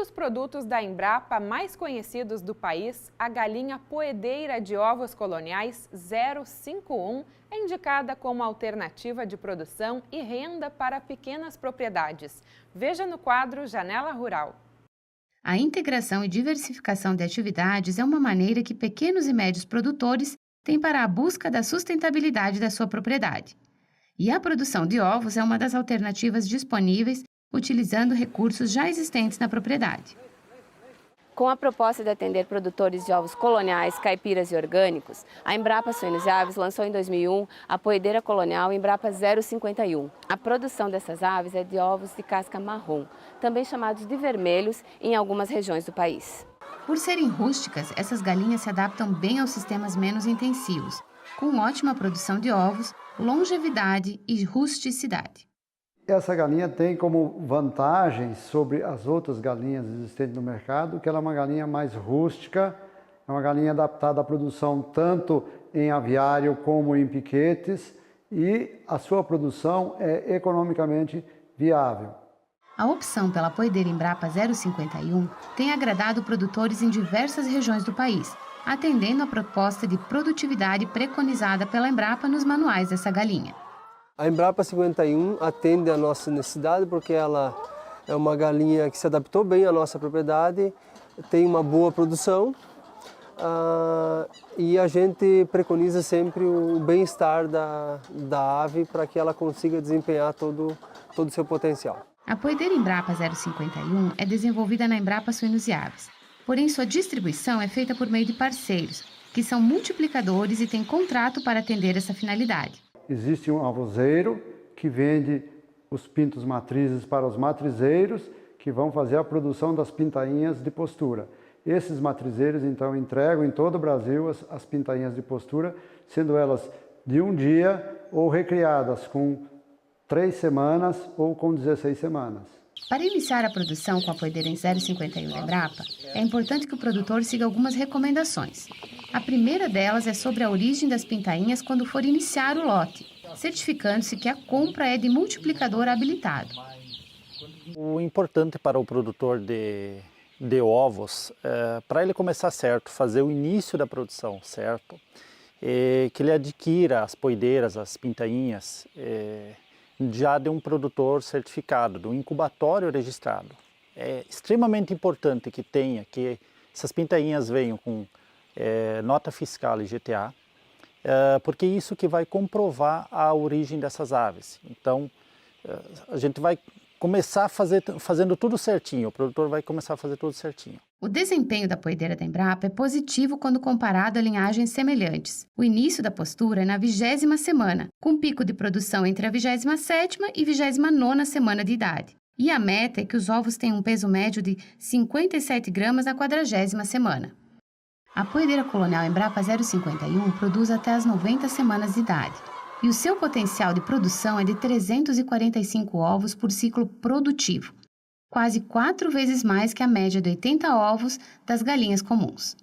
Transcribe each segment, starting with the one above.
dos produtos da Embrapa mais conhecidos do país, a galinha poedeira de ovos coloniais 051 é indicada como alternativa de produção e renda para pequenas propriedades. Veja no quadro Janela Rural. A integração e diversificação de atividades é uma maneira que pequenos e médios produtores têm para a busca da sustentabilidade da sua propriedade. E a produção de ovos é uma das alternativas disponíveis utilizando recursos já existentes na propriedade. Com a proposta de atender produtores de ovos coloniais, caipiras e orgânicos, a Embrapa Suínos e Aves lançou em 2001 a poedeira colonial Embrapa 051. A produção dessas aves é de ovos de casca marrom, também chamados de vermelhos em algumas regiões do país. Por serem rústicas, essas galinhas se adaptam bem aos sistemas menos intensivos, com ótima produção de ovos, longevidade e rusticidade. Essa galinha tem como vantagem sobre as outras galinhas existentes no mercado que ela é uma galinha mais rústica, é uma galinha adaptada à produção tanto em aviário como em piquetes e a sua produção é economicamente viável. A opção pela poedeira Embrapa 051 tem agradado produtores em diversas regiões do país, atendendo à proposta de produtividade preconizada pela Embrapa nos manuais dessa galinha. A Embrapa 51 atende a nossa necessidade porque ela é uma galinha que se adaptou bem à nossa propriedade, tem uma boa produção e a gente preconiza sempre o bem-estar da ave para que ela consiga desempenhar todo o seu potencial. A poedeira Embrapa 051 é desenvolvida na Embrapa Suínos e Aves, porém sua distribuição é feita por meio de parceiros, que são multiplicadores e têm contrato para atender essa finalidade. Existe um avoseiro que vende os pintos matrizes para os matrizeiros que vão fazer a produção das pintainhas de postura. Esses matrizeiros então entregam em todo o Brasil as pintainhas de postura, sendo elas de um dia ou recriadas com 3 semanas ou com 16 semanas. Para iniciar a produção com a poedeira em 051 da Embrapa, é importante que o produtor siga algumas recomendações. A primeira delas é sobre a origem das pintainhas quando for iniciar o lote, certificando-se que a compra é de multiplicador habilitado. O importante para o produtor de ovos, para ele começar certo, fazer o início da produção certo, que ele adquira as poedeiras, as pintainhas, já de um produtor certificado, de um incubatório registrado. É extremamente importante que essas pintainhas venham com nota fiscal e GTA, porque isso que vai comprovar a origem dessas aves. Então, a gente vai começar fazendo tudo certinho, o produtor vai começar a fazer tudo certinho. O desempenho da poedeira da Embrapa é positivo quando comparado a linhagens semelhantes. O início da postura é na 20ª semana, com pico de produção entre a 27ª e 29ª semana de idade. E a meta é que os ovos tenham um peso médio de 57 gramas na 40ª semana. A poedeira colonial Embrapa 051 produz até as 90 semanas de idade. E o seu potencial de produção é de 345 ovos por ciclo produtivo, quase 4 vezes mais que a média de 80 ovos das galinhas comuns.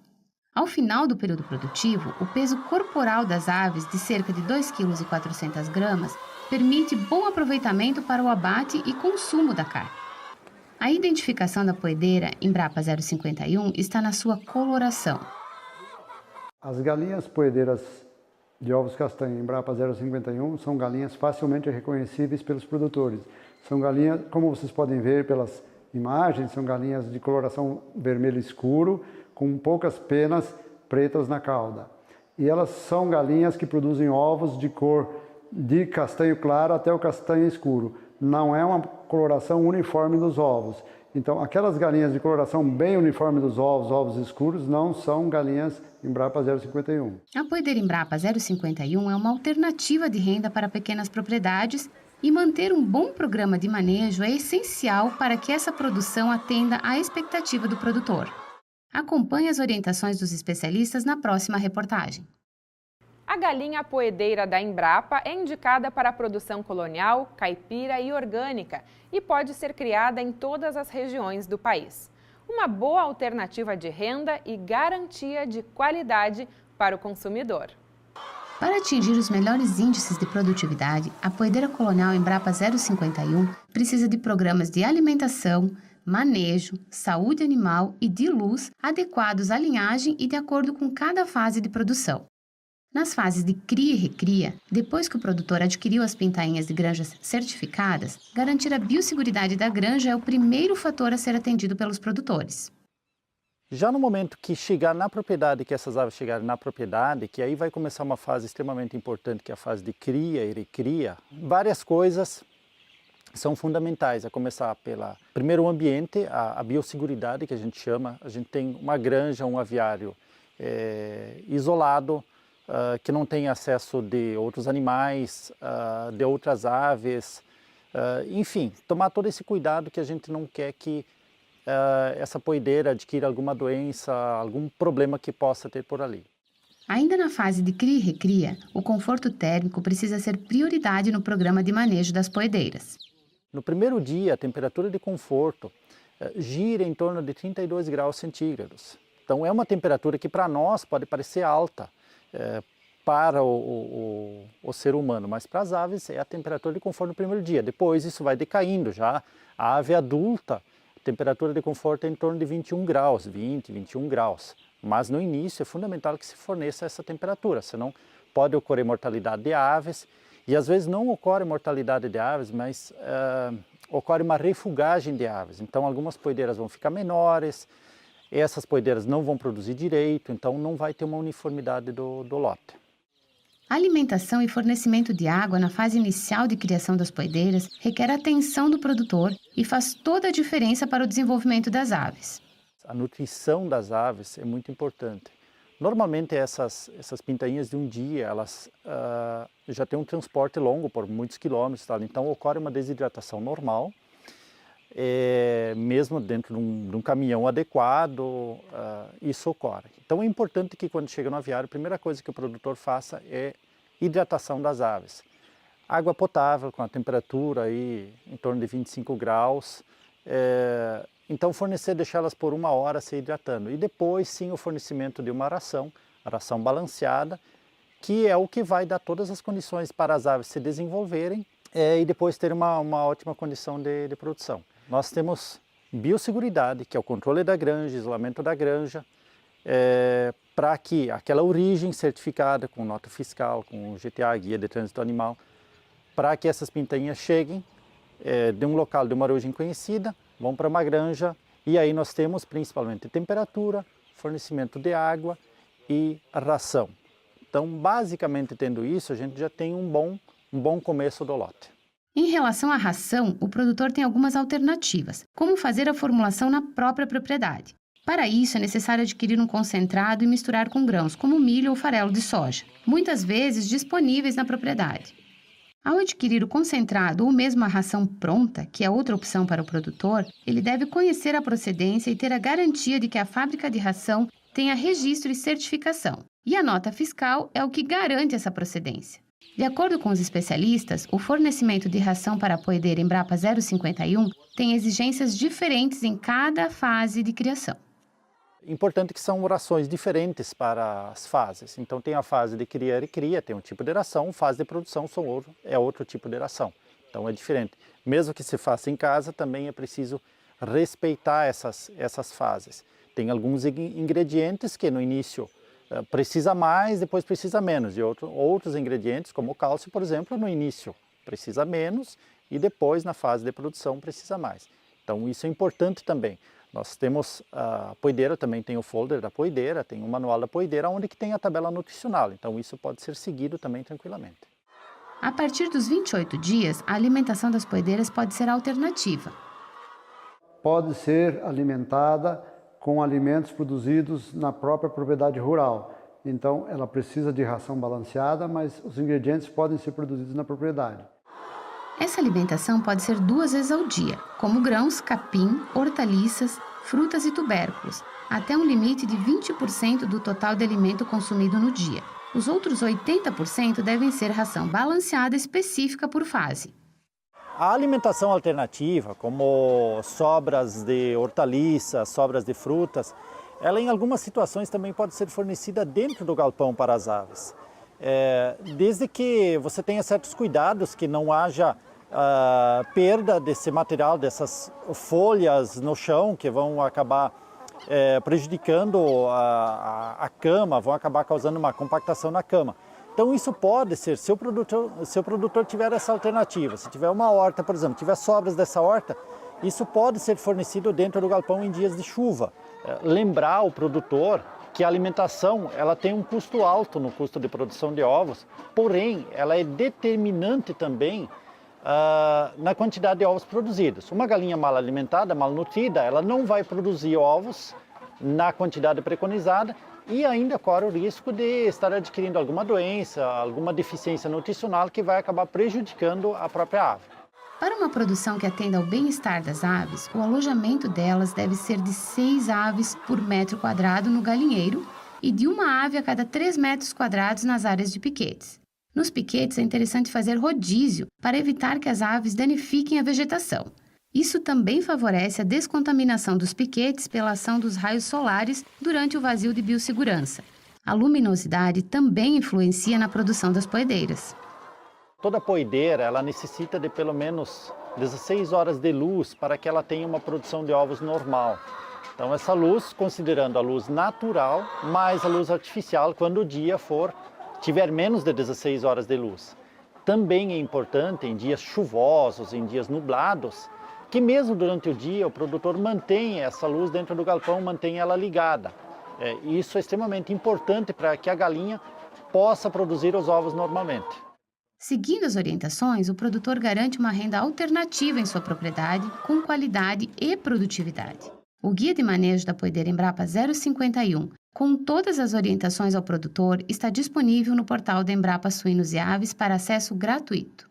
Ao final do período produtivo, o peso corporal das aves, de cerca de 2,4 kg, permite bom aproveitamento para o abate e consumo da carne. A identificação da poedeira Embrapa 051 está na sua coloração. As galinhas poedeiras de ovos castanhos Embrapa 051 são galinhas facilmente reconhecíveis pelos produtores. São galinhas, como vocês podem ver pelas imagens, são galinhas de coloração vermelho escuro, com poucas penas pretas na cauda. E elas são galinhas que produzem ovos de cor de castanho claro até o castanho escuro. Não é uma coloração uniforme dos ovos. Então, aquelas galinhas de coloração bem uniforme dos ovos, ovos escuros, não são galinhas Embrapa 051. A poedeira Embrapa 051 é uma alternativa de renda para pequenas propriedades e manter um bom programa de manejo é essencial para que essa produção atenda à expectativa do produtor. Acompanhe as orientações dos especialistas na próxima reportagem. A galinha poedeira da Embrapa é indicada para a produção colonial, caipira e orgânica e pode ser criada em todas as regiões do país. Uma boa alternativa de renda e garantia de qualidade para o consumidor. Para atingir os melhores índices de produtividade, a poedeira colonial Embrapa 051 precisa de programas de alimentação, manejo, saúde animal e de luz adequados à linhagem e de acordo com cada fase de produção. Nas fases de cria e recria, depois que o produtor adquiriu as pintainhas de granjas certificadas, garantir a biosseguridade da granja é o primeiro fator a ser atendido pelos produtores. Já no momento que chegar na propriedade, que essas aves chegarem na propriedade, que aí vai começar uma fase extremamente importante, que é a fase de cria e recria, várias coisas são fundamentais, a começar pela primeiro o ambiente, a biosseguridade que a gente chama. A gente tem uma granja, um aviário isolado, que não tem acesso de outros animais, de outras aves, enfim, tomar todo esse cuidado que a gente não quer que essa poedeira adquira alguma doença, algum problema que possa ter por ali. Ainda na fase de cria e recria, o conforto térmico precisa ser prioridade no programa de manejo das poedeiras. No primeiro dia, a temperatura de conforto gira em torno de 32 graus centígrados. Então é uma temperatura que para nós pode parecer alta, para o ser humano, mas para as aves é a temperatura de conforto no primeiro dia. Depois isso vai decaindo já. A ave adulta, a temperatura de conforto é em torno de 21 graus, 20, 21 graus. Mas no início é fundamental que se forneça essa temperatura, senão pode ocorrer mortalidade de aves. E às vezes não ocorre mortalidade de aves, mas ocorre uma refugagem de aves. Então algumas poedeiras vão ficar menores, essas poedeiras não vão produzir direito, então não vai ter uma uniformidade do lote. A alimentação e fornecimento de água na fase inicial de criação das poedeiras requer atenção do produtor e faz toda a diferença para o desenvolvimento das aves. A nutrição das aves é muito importante. Normalmente essas pintainhas de um dia, elas já têm um transporte longo por muitos quilômetros, tá? Então ocorre uma desidratação normal, mesmo dentro de um caminhão adequado, isso ocorre. Então é importante que quando chega no aviário, a primeira coisa que o produtor faça é hidratação das aves. Água potável com a temperatura aí em torno de 25 graus, então fornecer, deixá-las por 1 hora se hidratando. E depois sim o fornecimento de uma ração balanceada, que é o que vai dar todas as condições para as aves se desenvolverem e depois ter uma ótima condição de produção. Nós temos biosseguridade, que é o controle da granja, isolamento da granja, para que aquela origem certificada com nota fiscal, com GTA, Guia de Trânsito Animal, para que essas pintainhas cheguem de um local, de uma origem conhecida, vão para uma granja e aí nós temos principalmente temperatura, fornecimento de água e ração. Então, basicamente tendo isso, a gente já tem um bom começo do lote. Em relação à ração, o produtor tem algumas alternativas, como fazer a formulação na própria propriedade. Para isso, é necessário adquirir um concentrado e misturar com grãos, como milho ou farelo de soja, muitas vezes disponíveis na propriedade. Ao adquirir o concentrado ou mesmo a ração pronta, que é outra opção para o produtor, ele deve conhecer a procedência e ter a garantia de que a fábrica de ração tenha registro e certificação. E a nota fiscal é o que garante essa procedência. De acordo com os especialistas, o fornecimento de ração para a poedeira Embrapa 051 tem exigências diferentes em cada fase de criação. Importante que são rações diferentes para as fases. Então tem a fase de cria e recria, tem um tipo de ração, fase de produção é outro tipo de ração. Então é diferente. Mesmo que se faça em casa, também é preciso respeitar essas fases. Tem alguns ingredientes que no início precisa mais, depois precisa menos. E outros ingredientes, como o cálcio, por exemplo, no início precisa menos e depois na fase de produção precisa mais. Então isso é importante também. Nós temos a poedeira, também tem o folder da poedeira, tem o manual da poedeira, onde que tem a tabela nutricional. Então isso pode ser seguido também tranquilamente. A partir dos 28 dias, a alimentação das poedeiras pode ser alternativa. Pode ser alimentada com alimentos produzidos na própria propriedade rural. Então ela precisa de ração balanceada, mas os ingredientes podem ser produzidos na propriedade. Essa alimentação pode ser 2 vezes ao dia, como grãos, capim, hortaliças, frutas e tubérculos, até um limite de 20% do total de alimento consumido no dia. Os outros 80% devem ser ração balanceada específica por fase. A alimentação alternativa, como sobras de hortaliças, sobras de frutas, ela em algumas situações também pode ser fornecida dentro do galpão para as aves. Desde que você tenha certos cuidados, que não haja perda desse material, dessas folhas no chão que vão acabar prejudicando a cama, vão acabar causando uma compactação na cama. Então isso pode ser, se o produtor tiver essa alternativa, se tiver uma horta, por exemplo, tiver sobras dessa horta, isso pode ser fornecido dentro do galpão em dias de chuva. Lembrar o produtor que a alimentação ela tem um custo alto no custo de produção de ovos, porém ela é determinante também na quantidade de ovos produzidos. Uma galinha mal alimentada, mal nutrida, ela não vai produzir ovos na quantidade preconizada e ainda corre o risco de estar adquirindo alguma doença, alguma deficiência nutricional que vai acabar prejudicando a própria ave. Para uma produção que atenda ao bem-estar das aves, o alojamento delas deve ser de 6 aves por metro quadrado no galinheiro e de uma ave a cada 3 metros quadrados nas áreas de piquetes. Nos piquetes é interessante fazer rodízio para evitar que as aves danifiquem a vegetação. Isso também favorece a descontaminação dos piquetes pela ação dos raios solares durante o vazio de biossegurança. A luminosidade também influencia na produção das poedeiras. Toda poedeira ela necessita de pelo menos 16 horas de luz para que ela tenha uma produção de ovos normal. Então essa luz, considerando a luz natural, mais a luz artificial quando o dia tiver menos de 16 horas de luz. Também é importante em dias chuvosos, em dias nublados, que mesmo durante o dia o produtor mantenha essa luz dentro do galpão, mantenha ela ligada. Isso é extremamente importante para que a galinha possa produzir os ovos normalmente. Seguindo as orientações, o produtor garante uma renda alternativa em sua propriedade, com qualidade e produtividade. O Guia de Manejo da Poedeira Embrapa 051, com todas as orientações ao produtor, está disponível no portal da Embrapa Suínos e Aves para acesso gratuito.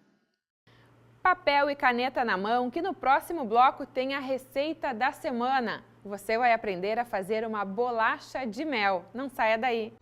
Papel e caneta na mão, que no próximo bloco tem a receita da semana. Você vai aprender a fazer uma bolacha de mel. Não saia daí!